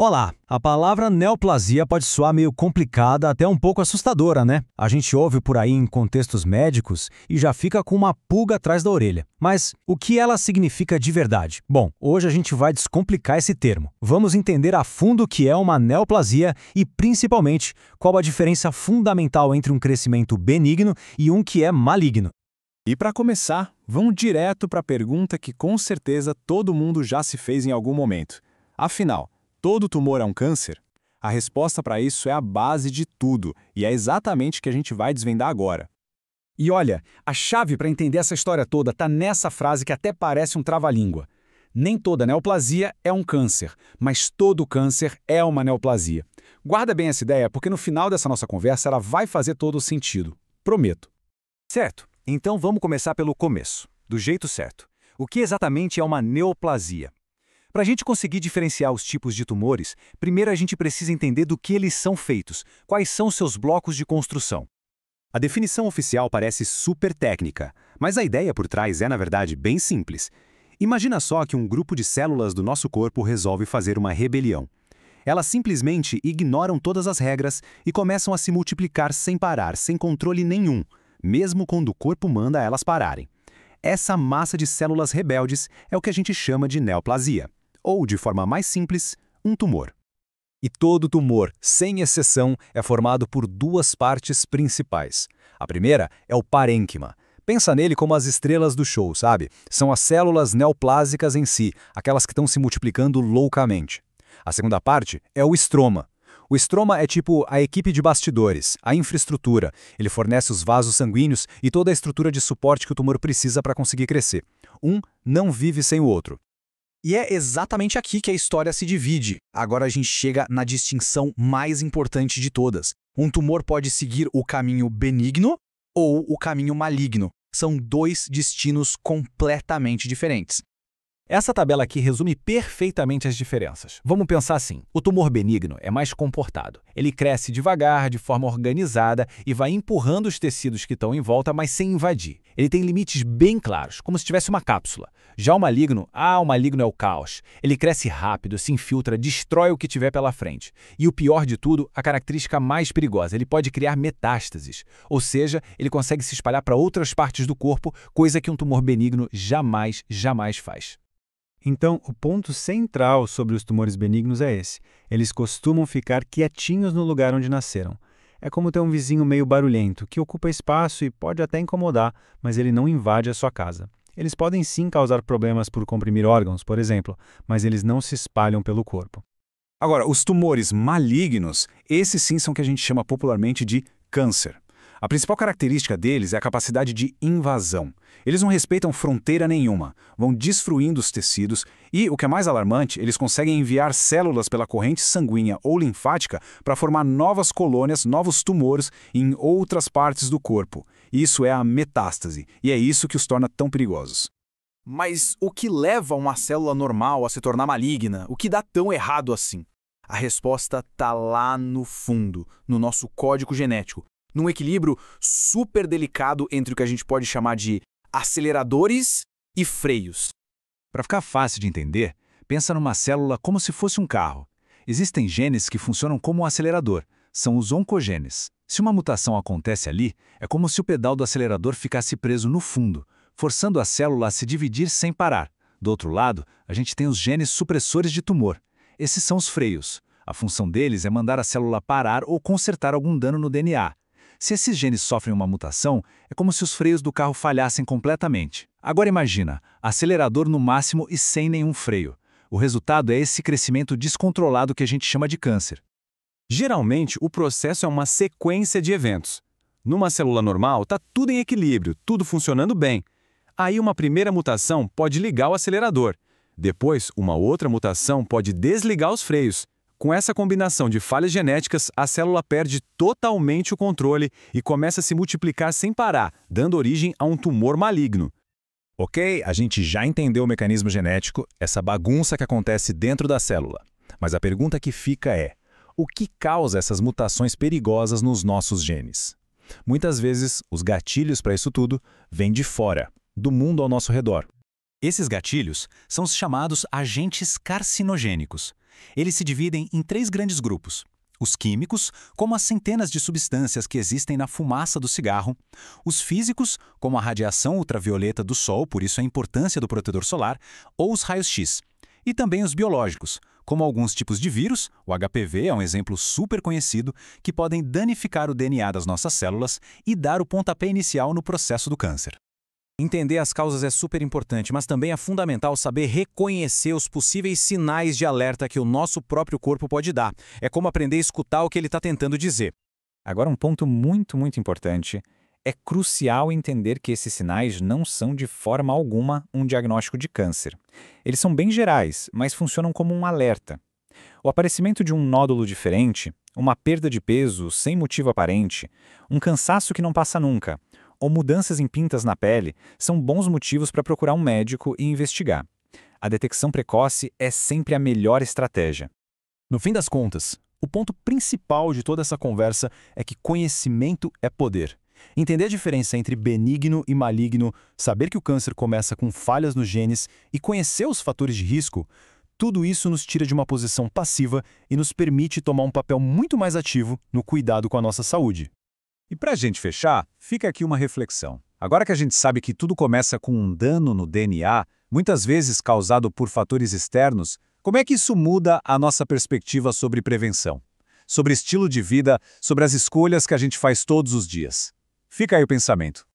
Olá! A palavra neoplasia pode soar meio complicada, até um pouco assustadora, né? A gente ouve por aí em contextos médicos e já fica com uma pulga atrás da orelha. Mas o que ela significa de verdade? Bom, hoje a gente vai descomplicar esse termo. Vamos entender a fundo o que é uma neoplasia e, principalmente, qual a diferença fundamental entre um crescimento benigno e um que é maligno. E para começar, vamos direto para a pergunta que com certeza todo mundo já se fez em algum momento. Afinal, todo tumor é um câncer? A resposta para isso é a base de tudo, e é exatamente o que a gente vai desvendar agora. E olha, a chave para entender essa história toda está nessa frase que até parece um trava-língua. Nem toda neoplasia é um câncer, mas todo câncer é uma neoplasia. Guarda bem essa ideia, porque no final dessa nossa conversa ela vai fazer todo o sentido. Prometo. Certo, então vamos começar pelo começo, do jeito certo. O que exatamente é uma neoplasia? Para a gente conseguir diferenciar os tipos de tumores, primeiro a gente precisa entender do que eles são feitos, quais são seus blocos de construção. A definição oficial parece super técnica, mas a ideia por trás é, na verdade, bem simples. Imagina só que um grupo de células do nosso corpo resolve fazer uma rebelião. Elas simplesmente ignoram todas as regras e começam a se multiplicar sem parar, sem controle nenhum, mesmo quando o corpo manda elas pararem. Essa massa de células rebeldes é o que a gente chama de neoplasia. Ou, de forma mais simples, um tumor. E todo tumor, sem exceção, é formado por duas partes principais. A primeira é o parênquima. Pensa nele como as estrelas do show, sabe? São as células neoplásicas em si, aquelas que estão se multiplicando loucamente. A segunda parte é o estroma. O estroma é tipo a equipe de bastidores, a infraestrutura. Ele fornece os vasos sanguíneos e toda a estrutura de suporte que o tumor precisa para conseguir crescer. Um não vive sem o outro. E é exatamente aqui que a história se divide. Agora a gente chega na distinção mais importante de todas. Um tumor pode seguir o caminho benigno ou o caminho maligno. São dois destinos completamente diferentes. Essa tabela aqui resume perfeitamente as diferenças. Vamos pensar assim: o tumor benigno é mais comportado. Ele cresce devagar, de forma organizada e vai empurrando os tecidos que estão em volta, mas sem invadir. Ele tem limites bem claros, como se tivesse uma cápsula. Já o maligno é o caos. Ele cresce rápido, se infiltra, destrói o que tiver pela frente. E o pior de tudo, a característica mais perigosa, ele pode criar metástases. Ou seja, ele consegue se espalhar para outras partes do corpo, coisa que um tumor benigno jamais faz. Então, o ponto central sobre os tumores benignos é esse. Eles costumam ficar quietinhos no lugar onde nasceram. É como ter um vizinho meio barulhento, que ocupa espaço e pode até incomodar, mas ele não invade a sua casa. Eles podem sim causar problemas por comprimir órgãos, por exemplo, mas eles não se espalham pelo corpo. Agora, os tumores malignos, esses sim são o que a gente chama popularmente de câncer. A principal característica deles é a capacidade de invasão. Eles não respeitam fronteira nenhuma, vão destruindo os tecidos e, o que é mais alarmante, eles conseguem enviar células pela corrente sanguínea ou linfática para formar novas colônias, novos tumores em outras partes do corpo. Isso é a metástase, e é isso que os torna tão perigosos. Mas o que leva uma célula normal a se tornar maligna? O que dá tão errado assim? A resposta está lá no fundo, no nosso código genético, num equilíbrio super delicado entre o que a gente pode chamar de aceleradores e freios. Para ficar fácil de entender, pensa numa célula como se fosse um carro. Existem genes que funcionam como um acelerador, são os oncogenes. Se uma mutação acontece ali, é como se o pedal do acelerador ficasse preso no fundo, forçando a célula a se dividir sem parar. Do outro lado, a gente tem os genes supressores de tumor. Esses são os freios. A função deles é mandar a célula parar ou consertar algum dano no DNA. Se esses genes sofrem uma mutação, é como se os freios do carro falhassem completamente. Agora imagina, acelerador no máximo e sem nenhum freio. O resultado é esse crescimento descontrolado que a gente chama de câncer. Geralmente, o processo é uma sequência de eventos. Numa célula normal, está tudo em equilíbrio, tudo funcionando bem. Aí uma primeira mutação pode ligar o acelerador. Depois, uma outra mutação pode desligar os freios. Com essa combinação de falhas genéticas, a célula perde totalmente o controle e começa a se multiplicar sem parar, dando origem a um tumor maligno. Ok, a gente já entendeu o mecanismo genético, essa bagunça que acontece dentro da célula. Mas a pergunta que fica é: o que causa essas mutações perigosas nos nossos genes? Muitas vezes, os gatilhos para isso tudo vêm de fora, do mundo ao nosso redor. Esses gatilhos são os chamados agentes carcinogênicos. Eles se dividem em 3 grandes grupos. Os químicos, como as centenas de substâncias que existem na fumaça do cigarro. Os físicos, como a radiação ultravioleta do sol, por isso a importância do protetor solar, ou os raios-x. E também os biológicos, como alguns tipos de vírus, o HPV é um exemplo super conhecido, que podem danificar o DNA das nossas células e dar o pontapé inicial no processo do câncer. Entender as causas é super importante, mas também é fundamental saber reconhecer os possíveis sinais de alerta que o nosso próprio corpo pode dar. É como aprender a escutar o que ele está tentando dizer. Agora, um ponto muito importante. É crucial entender que esses sinais não são de forma alguma um diagnóstico de câncer. Eles são bem gerais, mas funcionam como um alerta. O aparecimento de um nódulo diferente, uma perda de peso sem motivo aparente, um cansaço que não passa nunca, ou mudanças em pintas na pele, são bons motivos para procurar um médico e investigar. A detecção precoce é sempre a melhor estratégia. No fim das contas, o ponto principal de toda essa conversa é que conhecimento é poder. Entender a diferença entre benigno e maligno, saber que o câncer começa com falhas nos genes e conhecer os fatores de risco, tudo isso nos tira de uma posição passiva e nos permite tomar um papel muito mais ativo no cuidado com a nossa saúde. E para a gente fechar, fica aqui uma reflexão. Agora que a gente sabe que tudo começa com um dano no DNA, muitas vezes causado por fatores externos, como é que isso muda a nossa perspectiva sobre prevenção? Sobre estilo de vida, sobre as escolhas que a gente faz todos os dias? Fica aí o pensamento.